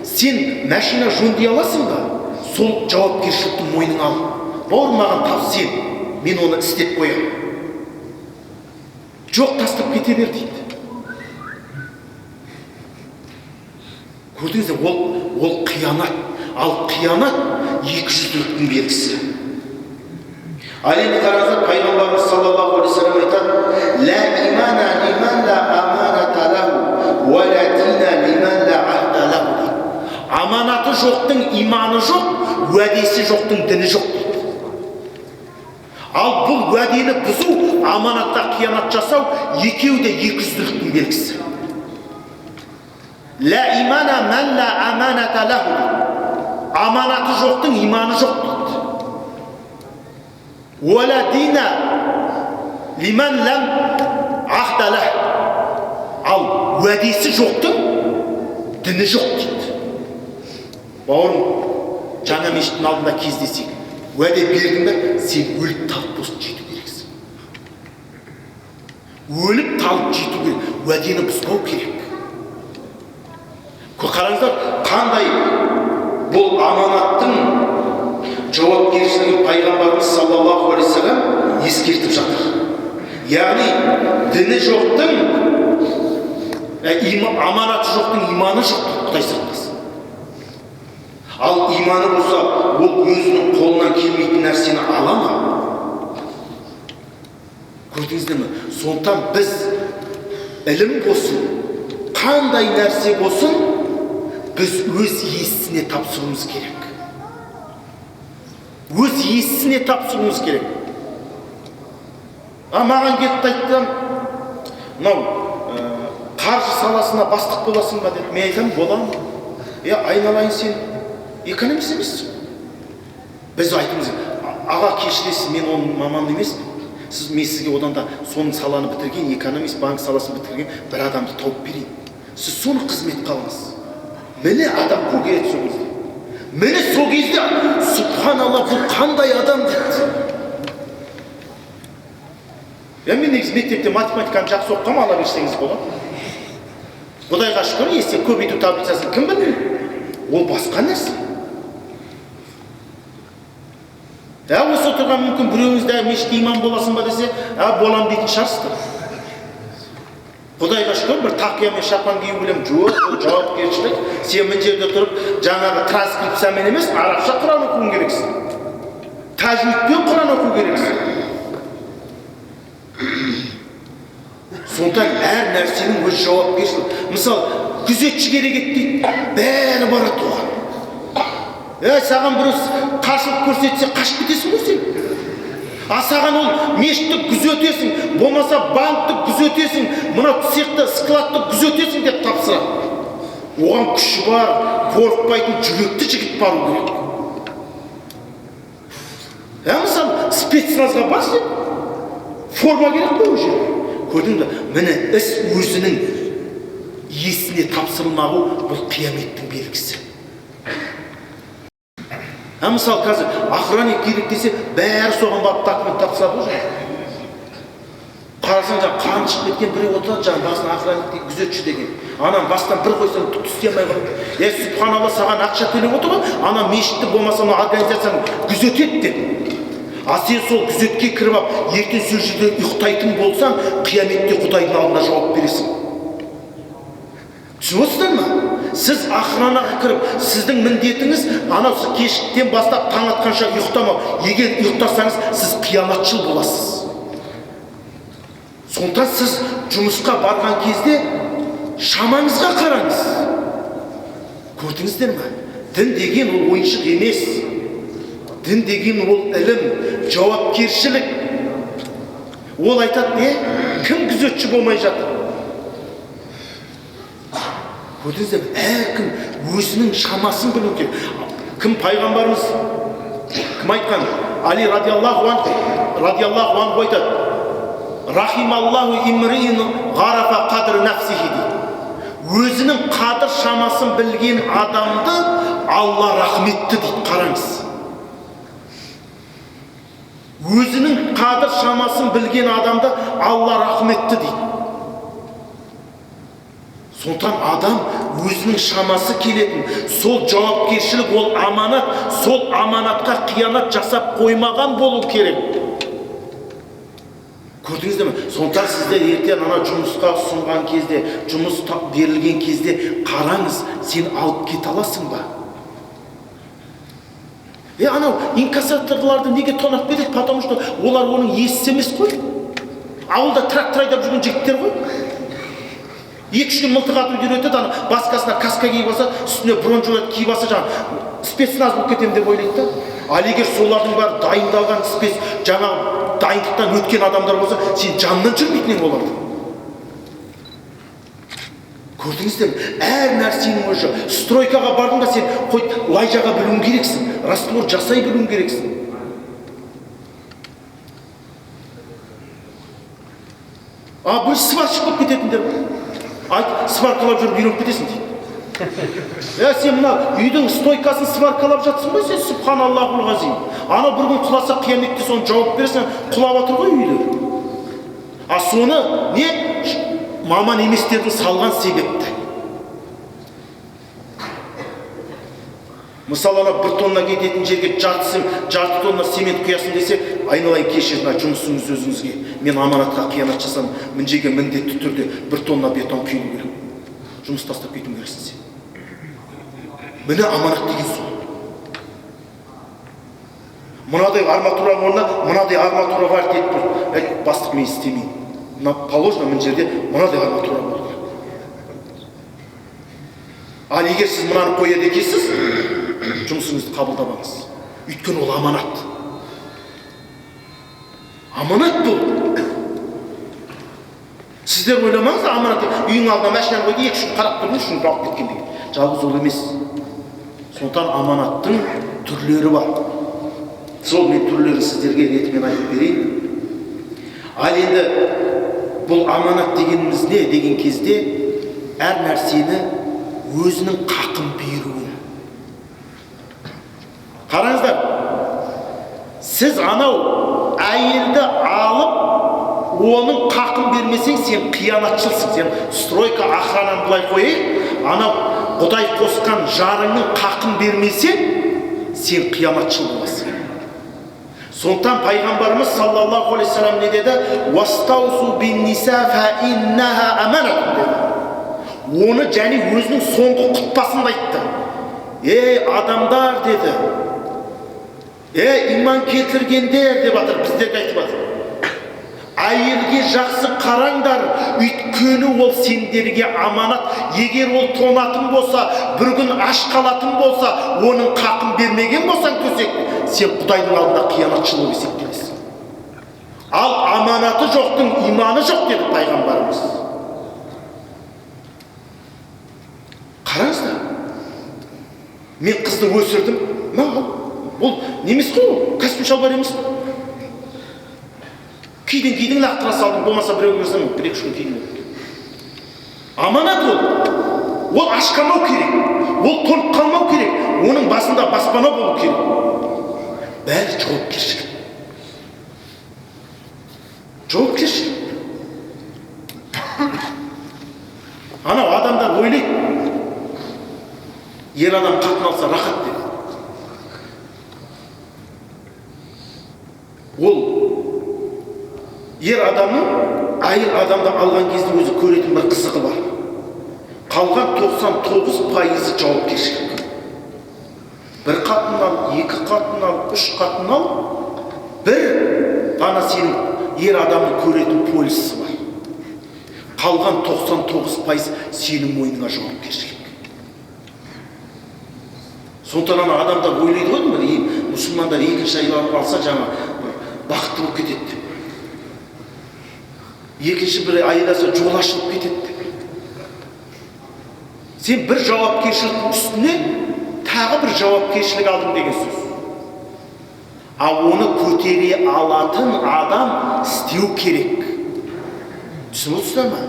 Сен машина жөндей аласың ба? Сол жауапкершілікті мойныңа ал. Бауыр маған тапсыр, мен оны істеп қоямын. Жоқ, тастап кете бер дейді. Көрдіңіздер, ол қиянат. Ал қиянат екіжүзділіктің белгісі. Ал енді қараңыздар, пайғамбарымыз саллаллаху алейхи ва саллям айтады: "Ла имана лиман ла аманата лаху, ва ла дина лиман ла ахда лаху." Аманаты жоқтың иманы жоқ, уәдесі жоқтың діні жоқ дейді. Ал бұл уәдені бұзу, аманатта қиянат жасау, екеуі де екіжүзділіктің белгісі. Ла имана ман ла аманата лаху. Аманаты жоқтың иманы жоқ дейді. Уәла дина лиман лам ахда лаху. Ал уәдесі жоқтың діні жоқ дейді. Бауырым, жаңа мешіттің алдында кездесек, уәде бердің бе, сен өліп талып босып жету керексің. Өліп талып жету керек, уәдені бұзбау керек. Қараңыздар, қандай бұл аманаттың жауапкершілігін пайғамбарымыз саллаллаху алейхи ва саллям ескертіп жатыр. Яғни діні жоқтың, аманаты жоқтың иманы жоқ, Құдай сақтасын. Ал иманы болса, ол өзінің қолынан келмейтін нәрсені ала ма? Көрдіңіздер ме? Сондықтан біз ілім болсын, қандай нәрсе болсын, біз өз иесіне тапсыруымыз керек. Өз иесіне тапсыруымыз керек. Маған кетті айтты, қаржы саласына бастық боласың ба деді. Мен айтамын, боламын. Айналайын, сен экономист емессің. Біз айтымыз, аға кешіресіз, мен оның маманы емеспін. Мен сізге одан да соның саланы бітірген, экономист, банк саласын бітірген бір адамды тауып берейін. Сіз соны қызмет қалыңыз. Міне адам көгереді сол кезде. Міне сол кезде, субханалла, бұл қандай адам дейді. Мен негізі мектепте математиканы жақсы оқығам, ала берсеңіз болады. Құдайға шүкір, есе көбейту таблицасын кім білмейді? Ол басқа нәрсе. Осы отырған мүмкін біреуіңізді мешітте имам боласың ба десе, болам дейтін шығарсыздар. Құдайға шүкір, бір тақия мен шапан кию білем, жоқ, ол жауапкершілік. Сен мына жерде тұрып, жаңағы транскрипциямен емес, арабша Құран оқуың керексің. Тәжвидпен Құран оқу керексің. Сондықтан әр нәрсенің өз жауапкершілігі. Мысалы, күзетші керек ет дейді, бәрі барады оған. Саған бір қарсылық көрсетсе, қашып кетесің ғой сен. Саған ол мешітті күзетесің, болмаса банкты күзетесің, мына цехты, складты күзетесің деп тапсырады. Оған күші бар, қорықпайтын жүректі жігіт бару керек. Мысалы, спецназға барсың, форма керек қой уже. Көрдің бе? Міне іс өзінің иесіне тапсырылмауы бұл қияметтің белгісі. Мысалы қазір охранник керек десе, бәрі соған барып документ тапсырады ғой. Қарасаң жаңа қан шығып кеткен біреу отырады, жаңа басына охранник деген, күзетші деген. Анан бастан бір қойсаң түк істей алмай қалады. Субханалла, саған ақша төлеп отыр ғой, ана мешітті болмаса мына организацияны күзетеді деді. Сен сол күзетке кіріп алып, ертең сол жерде ұйықтайтын болсаң, қияметте Құдайдың алдында жауап бересің. Түсініп отырсыздар ма? Сіз охранаға кіріп, сіздің міндетіңіз анау кештен бастап таң атқанша ұйықтамау. Егер ұйықтасаңыз, сіз қиянатшыл боласыз. Сондықтан сіз жұмысқа барған кезде шамаңызға қараңыз. Көрдіңіздер ме? Дін деген ол ойыншық емес. Дін деген ол ілім, жауапкершілік. Ол айтады, не? Кім күзетші болмай жатыр? Көрдіңіздер ме? Әркім өзінің шамасын білу керек. Кім пайғамбарымыз? Кім айтқан? Али радиаллаху анху айтады. Рахималлаху имриин ғарафа қадр нафсихи дейді. Өзінің қадір шамасын білген адамды Алла рахметті дейді. Қараңыз. Өзінің қадір шамасын білген адамды Алла рахметті дейді. Сондықтан адам өзінің шамасы келетін, сол жауапкершілік, ол аманат, сол аманатқа қиянат жасап қоймаған болу керек. Көрдіңіздер ме? Сондықтан сіздер ертең ана жұмысқа ұсынған кезде, жұмыс берілген кезде қараңыз, сен алып кете аласың ба? Анау инкассаторларды неге тонап кетеді? Потому что олар оның иесі емес қой. Ауылда трактор айдап жүрген жігіттер ғой. 2-3 күн мылтық атуды үйретеді, басқасына каска киіп алса, үстіне бронежилет киіп алса, жаңа спецназ болып кетемін деп ойлайды да. Ал егер солардың бәрі дайындалған жаңа дайындықтан өткен адамдар болса, сен жанынан жүрмейтін ең оларды. Көрдіңіздер ме? Әр нәрсенің өзі. Стройкаға бардың да сен лайжаға білуің керексің, раствор жасай білуің керексің. Бұл сварщик болып кететіндер ғой. Сваркалап жүріп үйреніп кетесің дейді. Сен мына үйдің стойкасын сваркалап жатсың ғой, сен субханаллахул ғазим. Ана бір күн құласа қияметте соны жауап бересің, құлап отыр ғой үйлер. Соны не? Маман еместердің салған себепті. Мысалы, бір тонна кететін жерге жарты тонна семент құясың десе, айналайын кешірін, жұмысыңыз өзіңізге. Мен аманатқа қиянат жасам, мін жерге міндетті түрде бір тонна бетон құйылу керек. Жұмыс тастап кетуің керексің сен. Міне аманат деген сол. Мынадай арматураның орнына мынадай арматура бар дейді. Бастық мен істемеймін. Мына положено мін жерде мынадай арматура болу керек. Ал егер сіз мынаны қояды екенсіз, жұмысыңызды қабылдамаңыз. Өйткені ол аманат. Аманат бұл. Сіздер ойламаңыз, аманат. Үйің алдына машинаны қойды, 2 күн қарап тұрдың, үшін алып кеткен деген. Жалғыз ол емес. Сондықтан аманаттың түрлері бар. Сол мен түрлерін сіздерге ретімен айтып берейін. Ал енді бұл аманат дегеніміз не деген кезде әр нәрсені өзінің қақын беруі. Қараңыздар, сіз анау әйелді алып, оның қақын бермесең, сен қиянатшылсың. Сен стройка охрананы былай қойып, анау Құдай қосқан жарыңның қақын бермесең, сен қиянатшыл боласың. Сондықтан пайғамбарымыз саллаллаху алейхи салам не деді? «Уастаусу бин ниса фа иннаха аманат» деді. Оны және өзінің соңғы құтпасында айтты. Адамдар деді. Иман келтіргендер деп атыр, біздерге айтып атыр. Әйелге жақсы қараңдар, өйткені ол сендерге аманат. Егер ол тонатын болса, бір күн аш қалатын болса, оның қақын бермеген болсаң төсекте, сен Құдайдың алдында қиянатшыл болып есептелесің. Ал аманаты жоқтың иманы жоқ деді пайғамбарымыз. Қараңыздар, мен қызды өсірдім, ол немес қой, кәсіп шалбар емес. Кейден лақтыра салдым, болмаса біреу көрсем, 1-2 күн кейден. Аманат ол ашқанмау керек, ол толып қалмау керек, оның басында баспана болу керек. Бәрі жауапкершілік. Жауапкершілік. Анау адамдар ойлайды, ер адам қатын алса рахат деп. Ол ер адамның әйел адамды алған кезде өзі көретін бір қызығы бар. Қалған 99% жауапкершілік. Бір қатын ал, 2 қатын ал, 3 қатын ал, бір ғана сенің ер адамның көретін полисі бар. Қалған 99% сенің мойныңа жауапкершілік. Сондықтан адамдар ойлайды ғой, мұсылмандар 2-ші айланып алса жаңа бақытты болып кетеді. 2-ші бір айдаса жол ашылып кетеді. Сен бір жауапкершіліктің үстіне тағы бір жауапкершілік алдың деген сөз. Оны көтере алатын адам істеу керек. Түсініп отырсыздар ма?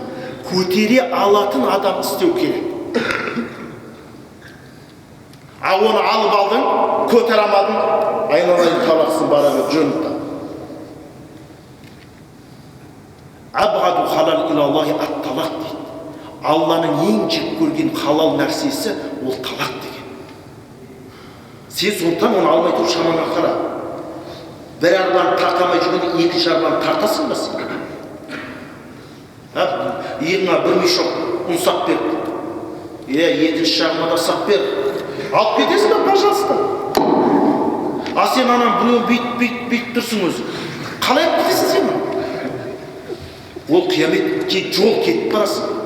Көтере алатын адам істеу керек. Оны алып алдың, көтер алмадың, айналайын талақсың, бара бер, жөніп та. Абғаду халал илаллахи ат-талақ дейді. Алланың ең жек көрген халал нәрсесі ол талақ деген. Сен сондықтан оны алмай тұрып шамаңа қара. Бір арбаны тартамай жүргенде екінші арбаны тартасың ба сен? Иығыңа бір мешок ұн сап бер. Екінші жағына да сап бер. Алып кетесің ба, пожалуйста. Сен анан біреу бүйтіп тұрсың өзі. Қалай алып кетесің сен? Ол қияметке жол кетіп барасың.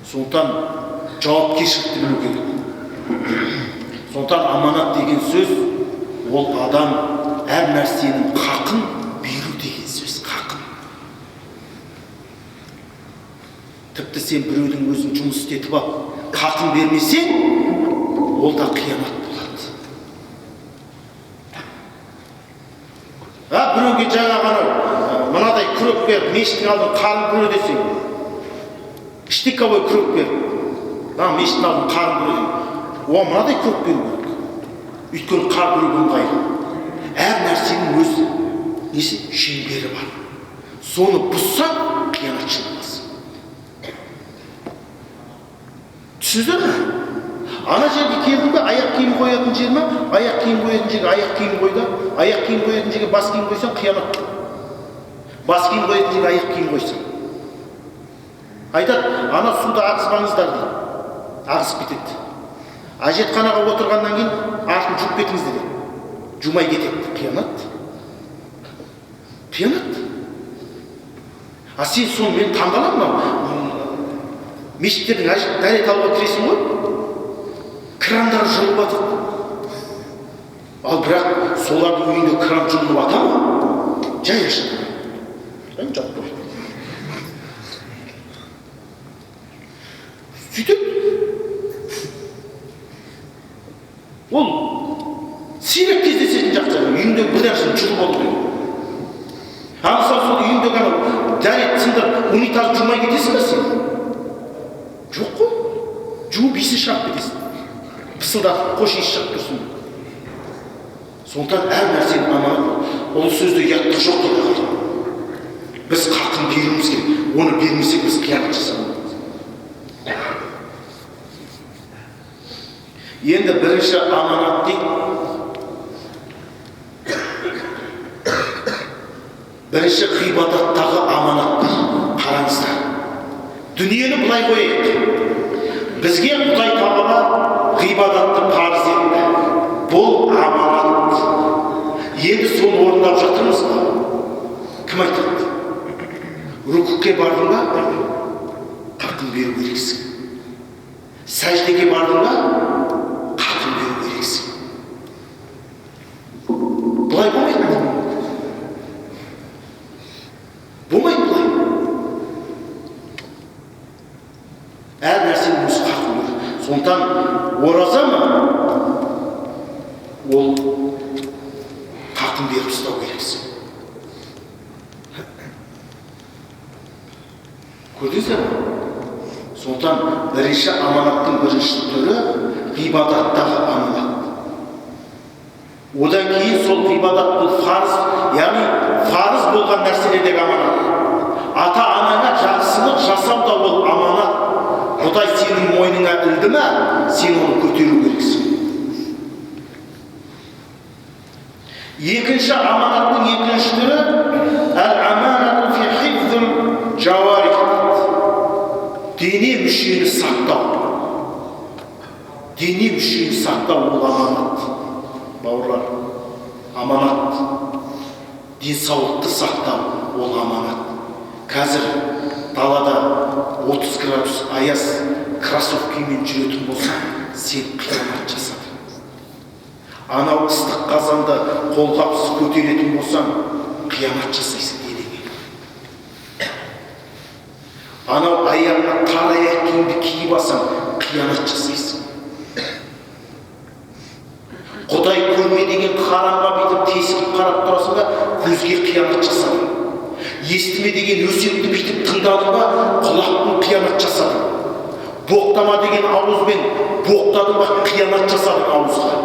Сондықтан жауапкершілікті білу керек. Сондықтан аманат деген сөз ол адам әр нәрсенің хақын беру деген сөз, хақын. Тіпті сен біреудің өзін жұмыс істетіп алып, хақын бермесең, ол да қиянат болады. Біреуге жаңа ғана мынадай күрек беріп, мешіттің алдын қарын күре десең, штиковой күрек беріп, мешіттің алдын қарын күре десең, мынадай күрек беру керек. Өйткені қар күреуге ыңғайлы. Әр нәрсенің өз несі шеңбері бар. Соны бұзсаң, қиянатшыл боласың. Түсіндіңіздер ме? Ана жерге келдің бе, аяқ киім қоятын жер ме? Аяқ киім қоятын жерге аяқ киім қойда. Аяқ киім қоятын жерге бас киім қойсаң, қиянат. Бас киім қоятын жерге аяқ киім қойсаң. Айтады, ана суда ағыспаңыздар дейді. Ағысып кетеді. Әжетханаға отырғаннан кейін артын жуып кетіңіз дейді. Жумай кетеді. Қиянат. Қиянат. Сен соны мен таңғаламын. Мешіттердің дәрет алуға кіресің ғой. Крандар жылып жатыр. Ал бірақ солардың үйінде кран жылынып ата ма? Жай ашады. Жап қой. Сөйтіп ол сирек кездесетін жақсы. Үйінде бір нәрсені жылып алу керек. Мысалы сол үйінде ғана дәрет сындырып унитаз жумай кетесің бе сен? Жоқ қой. Жуып иісі шығып кетесің. Пысылдатып қош иіс шығып тұрсын. Сондықтан әр нәрсенің аманат. Ол сөзде ұяттық жоқ дейді. Біз хақын беруіміз керек. Оны бермесек біз қиянат жасаймыз. Енді бірінші аманат дейді. Бірінші ғибадаттағы аманаттар. Қараңыздар. Дүниені бұлай қойайық. Бізге Құдай Тағала ғибадатты парыз етті. Бұл аманат. Енді соны орындап жатырмыз ба? Кім айтады? Рүкүкке бардың ба? Хақын беру керексің. Сәждеге бардың ба? Хақын беру керексің. Бұлай болмайды. Болмайды бұлай. Әр нәрсенің өз хақын беру. Сондықтан ораза ма? Ол хақын беріп ұстау керексің. Көрдіңіздер ме? Сондықтан бірінші аманаттың бірінші түрі ғибадаттағы аманат. Одан кейін сол ғибадат бұл фарыз, яғни фарыз болған нәрселердегі аманат. Ата-анаңа жақсылық жасау да ол аманат. Құдай сенің мойныңа ілді ме, сен оны көтеру керексің. Екінші аманаттың екінші түрі әл-аманату фи хифзил жауарих. Дене мүшені сақтау. Дене мүшені сақтау ол аманат. Бауырлар, аманат. Денсаулықты сақтау ол аманат. Қазір далада 30 градус аяз кроссовкамен жүретін болса, сен қиянат жасадың. Анау ыстық қазанда қолғапсыз көтеретін болсаң, қиянат жасайсың денеге. Анау аяғына қара аяқ киімді киіп алсаң, қиянат жасайсың. Құдай көрме деген харамға бүйтіп тесіліп қарап тұрасың ба, көзге қиянат жасадың. Естіме деген өсекті бүйтіп тыңдадың ба, құлақпен қиянат жасадың. Боқтама деген ауызбен боқтадың ба, қиянат жасадың ауызға.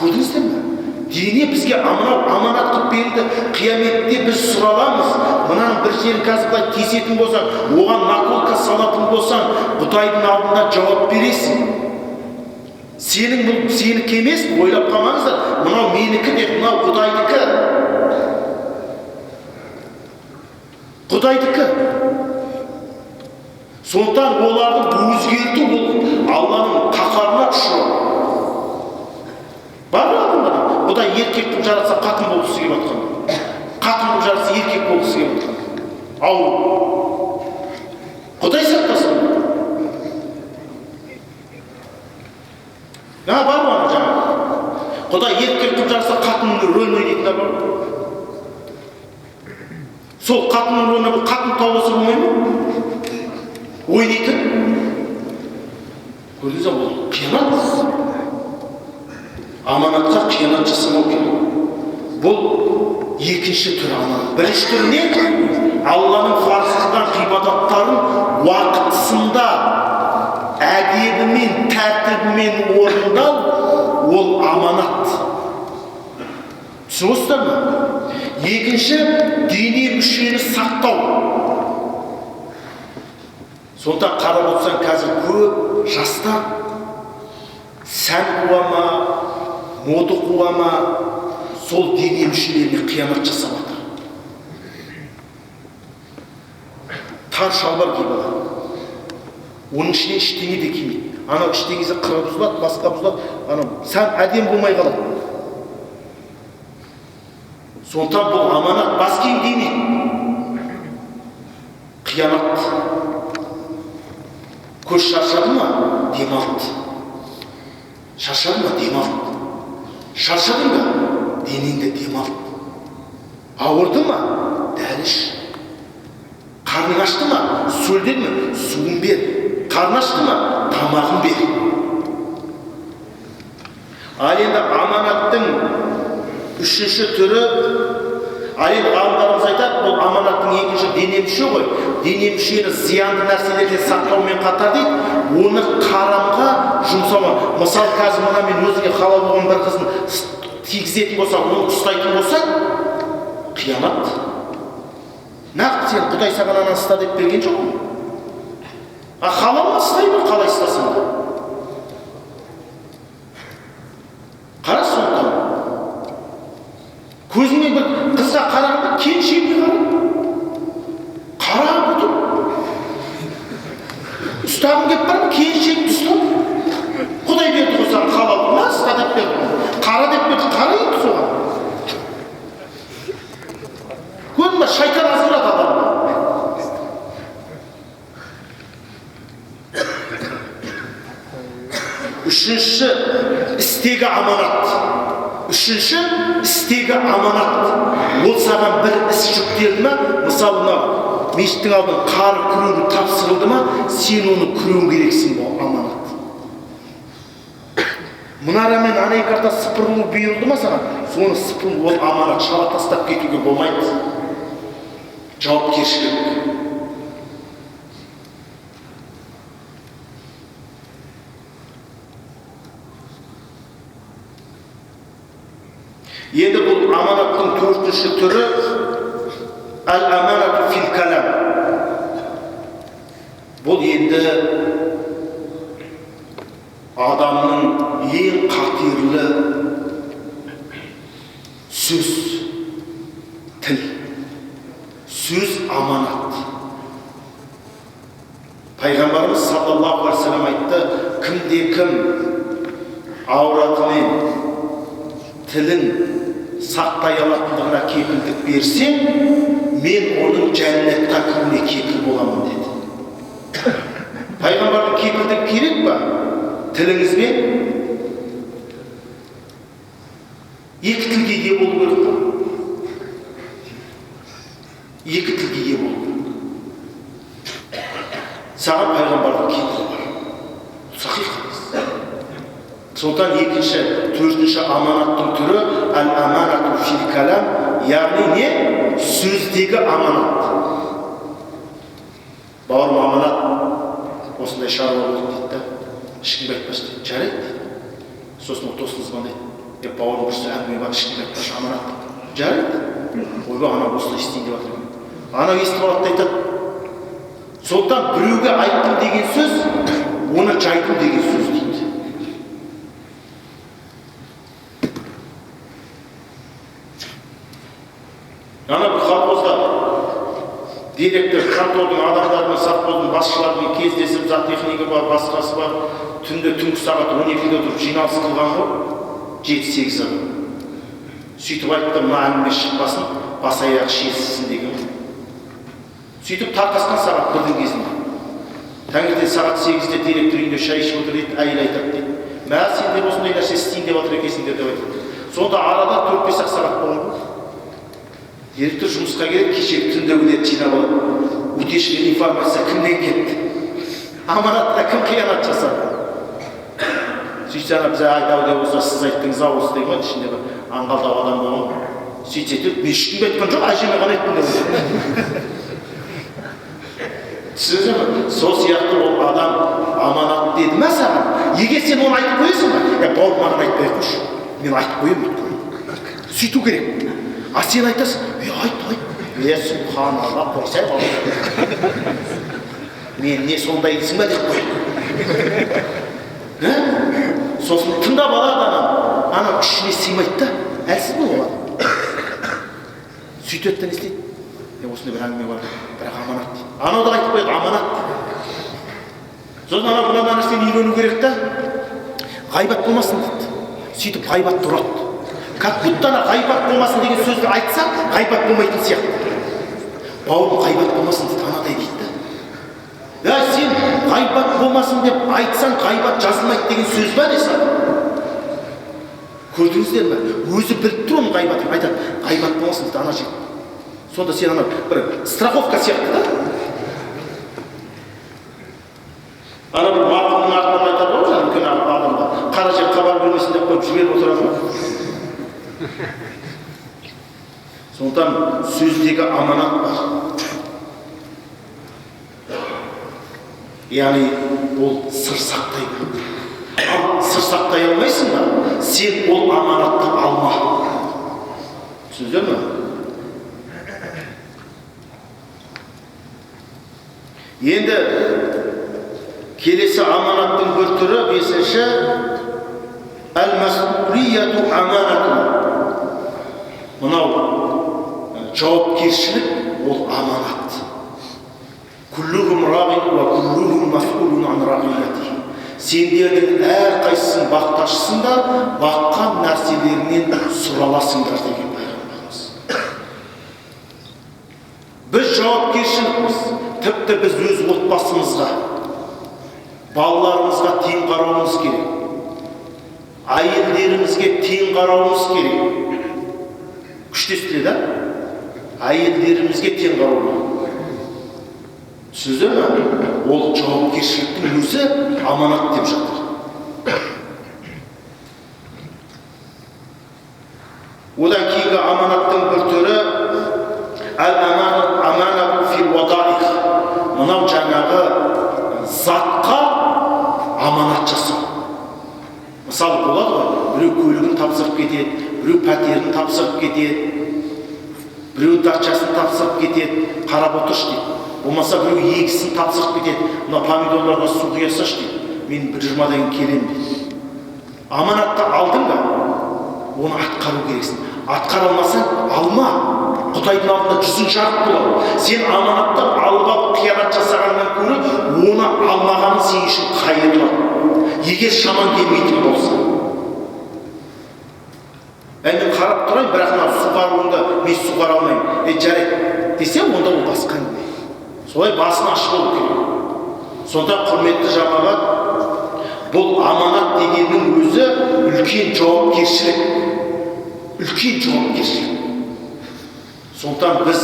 Көрдіңіздер ме? Дене бізге аманат қылып берілді. Қияметте біз сұраламыз. Мынаның бір жерін қазір былай тесетін болсаң, оған наколка салатын болсаң, Құдайдың алдында жауап бересің. Сенікі емес, ойлап қалмаңыздар. Мынау менікі деп, мынау Құдайдікі. Құдайдікі. Сондықтан оларды өзгерту ол Алланың қаһарына ұшырау. Бар адамдар. Құдай еркектің жаратса қатын болғысы келіп жатқан. Қатын жаратса еркек болғысы келіп жатқан. Ал Құдай сақтасын. Бар ма жаңа? Құдай еркектің жаратса қатынның рөлін ойнайтындар бар. Сол қатынның рөліне қатын тауысы болмай ма? Ойнайтын. Көрдіңіз бе, ол қиянат. Аманатқа қиянат жасамау керек. Бұл екінші түрі аманат. Бірінші түрі не? Алланың фарыз қылған ғибадаттарын уақытысында, әдебімен, тәртібімен орындау, ол аманат. Түсінесіздер ме? Екінші, дене мүшені сақтау. Сондықтан қарап отырсаң, қазір көп жастар сән қуама, моды қуама, сол дене мүшелеріне қиянат жасап жатыр. Тар шалбар киіп алады. Оның ішіне ештеңе де кимейді. Анау ештеңесі қыры бұзылады, басқа бұзылады. Анау сән әдем болмай қалады. Сондықтан бұл аманат, бас киім кимейді. Қиянат. Көз шаршады ма? Демалды. Шаршады ма? Демалды. Шаршадың ба? Денеңді демал. Ауырды ма? Дәріш. Қарның ашты ма? Сөлден ме? Суын бер. Қарны ашты ма? Тамағын бер. Ал енді аманаттың үшінші түрі, ал енді ғалымдарымыз айтады, бұл аманаттың екінші дене мүше ғой. Дене мүшені зиянды нәрселерден сақтаумен қатар дейді, оны харамға жұмсауға. Мысалы, қазір мына мен өзіңе халал болған бір қызын тигізетін болсаң, оны ұстайтын болсаң, қиянат. Нақты сен Құдай саған ананы ұста деп берген жоқ ма? Халалға ұстай ма, қалай ұстасың да? Қара сондықтан. Көзіңе бір қызға қарағанда келіншегіне қара. Қара бұтып. Ұстағың кеп бар ма? Келіншегіңді ұстап. Құдай берді ғой саған халал. Ма ұста деп берді. Қара деп берді. Қара енді соған. Көрдің ба, шайтан азғырады адамды. Үшінші істегі аманат. Үшінші істегі аманат. Ол саған бір іс жүктелді ма, мысалы мына мешіттің алдын қар күреуі тапсырылды ма, сен оны күреуің керексің, бұл аманат. Мұнарамен ана екі арта сыпырылу бұйырылды ма саған, соны сыпырылу, ол аманат. Шала тастап кетуге болмайды. Жауапкершілік. Енді бұл аманаттың төртінші түрі әл-аманату фил калам. Бұл енді адамның ең қатерлі сөз, тіл. Сөз аманат. Пайғамбарымыз саллаллаху алейхи ва саллям айтты, кімде-кім ауратымен тілін сақтай алатындығына кепілдік берсе, мен оның жәннатқа кіруіне кепіл боламын деді. Пайғамбардың кепілдік керек па? Тіліңізбен екі тілге ие болу керек па? Екі тілге ие болу керек. саған пайғамбардың кетірі бар. Сахих хадис. Сондықтан екінші, төртінші аманаттың түрі әл-аманату фил калам, яғни не? Сөздегі аманат. Бауырым, аманат осындай шаруа болды дейді да, ешкімге айтпашы дейді. Жарайды дейді. Сосын досын звондайды. Бауырым, осы әңгіме бар, ешкімге айтпашы, аманат дейді. Жарайды. Ойбай, ана осылай істейін деп жатыр. Ана естіп алады да айтады. Сондықтан біреуге айттым деген сөз, оны жайдым деген сөз дейді. Ана бір колхозда директор контордың адамдарымен, совхоздың басшыларымен кездесіп, зоотехника бар, басқасы бар, түнде түнгі сағат 12-де тұрып жиналыс қылған ғой, 7-8 адам. Сөйтіп айтты, мына әңгіме шықпасын, бас аяғы шешілсін деген. Сөйтіп тарқасқан сағат 1-дің кезінде. Таңертең сағат 8-де директор үйінде шай ішіп отыр дейді, әйел айтады дейді. Мә, сендер осындай нәрсе істейін деп отыр екенсіңдер деп айтады. Сонда арада 4-5 сағат болған ғой. Директор жұмысқа келіп, кешегі түндегілерді жинап алып, өтешілер информация кімнен кетті? Аманатта кім қиянат жасады? Сөйтсе ана бізде айдау деп болса, сіз айттыңыз ау осы деген ғой, ішінде бір аңғалдау адам болған. Сөйтсе деп, мен ешкімге айтқан жоқ, әжеме ғана айттым деп. Түсінесің бе? Сол сияқты ол адам аманат деді ме саған? Егер сен оны айтып қоясың ба? Бауыр маған айтпай қойшы, мен айтып қоямын. Сөйту керек. А сен айтасың, айт. Субханалла, қойсай бауыр. Мен не сондай дейсің ба деп қой. Сосын тыңдап алады ана күшіне сыймайды да, әлсіз бұл болады. Сөйтеді не істейді? Осындай бір әңгіме бар, бірақ аманат дейді. Анау да айтып қояды, аманат. Сосын ана бұнан нәрсені үйрену керек та, ғайбат болмасын дейді. Сөйтіп ғайбат тұрады. Как будто ана ғайбат болмасын деген сөзді айтса, ғайбат болмайтын сияқты. Бауырым ғайбат болмасын дейді, анадай дейді. Сен ғайбат болмасын деп айтсан, ғайбат жазылмайды деген сөз ба десің? Көрдіңіздер ме? Өзі біліп тұр оның ғайбатын, айтады, ғайбат болмасын дейді, ана жігіт. Сонда сен ана бір страховка сияқты да? Ана бір марқұмның артынан айтады ғой, үлкен адамға, қара жер хабар бермесін деп қойып жіберіп отырады ма? Сондықтан сөздегі аманат бар. Яғни ол сыр сақтайды. Ал сыр сақтай алмайсың ба? Сен ол аманатты алма. Түсіндіңіздер ме? Енді келесі аманаттың бір түрі, бесінші, әл-мәсулияту аманату. Мынау жауапкершілік, ол аманат. Күллүхум рағин ва күллүхум мас'улун ан рағиятихи. Сендердің әрқайсысын бақташысыңдар, баққан нәрселерінен сұраласыңдар деген пайғамбарымыз. Біз жауапкершілікпіз. Тіпті біз өз отбасымызға, балаларымызға тең қарауымыз керек. Әйелдерімізге тең қарауымыз керек. Күштесіле да? Әйелдерімізге тең қарауымыз. Түсіндіңіздер ме? Ол жауапкершіліктің өзі аманат деп жатыр. Одан кейінгі аманаттың бір түрі әл-аманату фил вадаих. Мынау жаңағы затқа аманат жасау. Мысалы болады ғой, біреу көлігін тапсырып кетеді, біреу пәтерін тапсырып кетеді, біреу дачасын тапсырып кетеді, қарап отыршы дейді. Болмаса біреу егісін тапсырып кетеді, мына помидорларға су құясашы дейді, мен 1:20-дан кейін келем дейді. Аманатты алдың ба, оны атқару керексің. Атқара алмасаң, алма. Құдайдың алдында жүзің жарық болады. Сен аманатты алып қиянат жасағаннан көріп, оны алмағаның сен үшін қайырлы. Егер шаман келмейтін болса. Мен қарап тұрайын, бірақ су қаруында мен су қара алмаймын. Жарайды десе, онда ол басқа әңгіме. Солай басын ашып болу керек. Сонда құрметті жамағат, бұл аманат дегеннің өзі үлкен жауапкершілік. Үлкен жауапкершілік. Сондықтан біз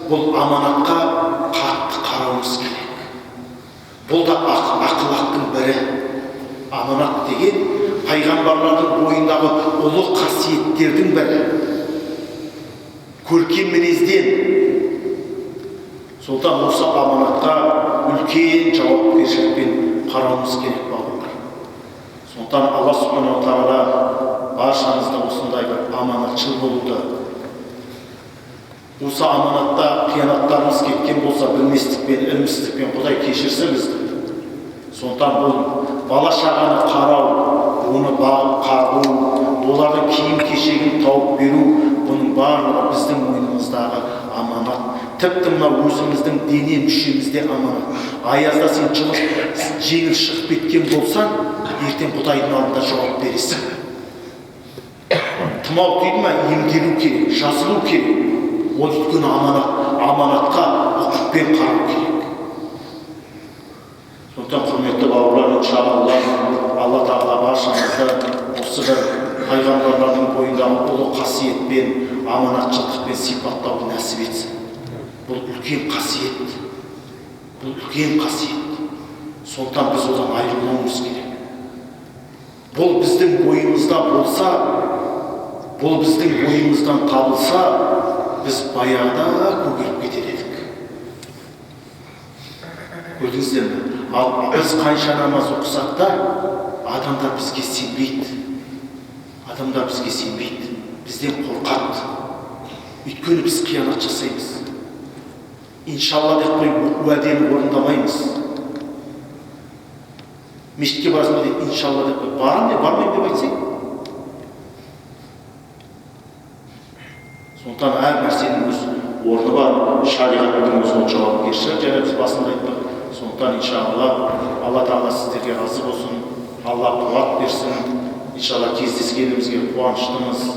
бұл аманатқа қатты қарауымыз керек. Бұл да ақылақтың бірі. Аманат деген пайғамбарлардың бойындағы ұлы қасиеттердің бірі. Көркем мінезден. Сондықтан осы аманатқа үлкен жауапкершілікпен қарауымыз керек балалар. Сондықтан Алла субханала тағала баршамызды осындай бір аманатшыл болуды, осы аманатта қиянаттарымыз кеткен болса, білместікпен, ілімсіздікпен Құдай кешірсін бізді. Сондықтан бұл бала шағаны қарау, оны бағып қағу, олардың киім-кешегін тауып беру, бұның барлығы біздің мойнымыздағы аманат. Тіпті мына өзіміздің дене мүшемізде аманат. Аязда сен жеңіл шығып кеткен болсаң, ертең Құдайдың алдында жауап бересің. Тұмау тиді ма, емделу керек, жазылу керек. Ол үлкен аманатқа ұқыппен қарау керек. Сондықтан құрметті бауырлар, иншаллах, Алла тағала баршамызды осы бір пайғамбарлардың бойындағы ұлы қасиетпен, аманатшылдықпен сипаттауды нәсіп етсін. Бұл үлкен қасиет. Бұл үлкен қасиет. Сондықтан біз одан айырылмауымыз керек. Бұл біздің бойымызда болса, бұл біздің бойымыздан табылса, біз баяғыда көгеріп кетер едік. Көрдіңіздер ме? Ал біз қанша намаз оқысақ та, адамдар бізге сенбейді. Адамдар бізге сенбейді. Бізден қорқады. Өйткені біз қиянат жасаймыз. Иншалла деп қойып уәдені орындамаймыз. Мешітке барасың деп иншалла деп қойып барам деп бармайым деп айтсаң. Сондықтан әр нәрсенің өз орны бар, шариғаттың өз жауапкершілігі, және біз басында айттық. Сондықтан иншалла Алла тағала сіздерге разы болсын, Алла қуат берсін. Иншалла кездескенімізге қуаныштымыз.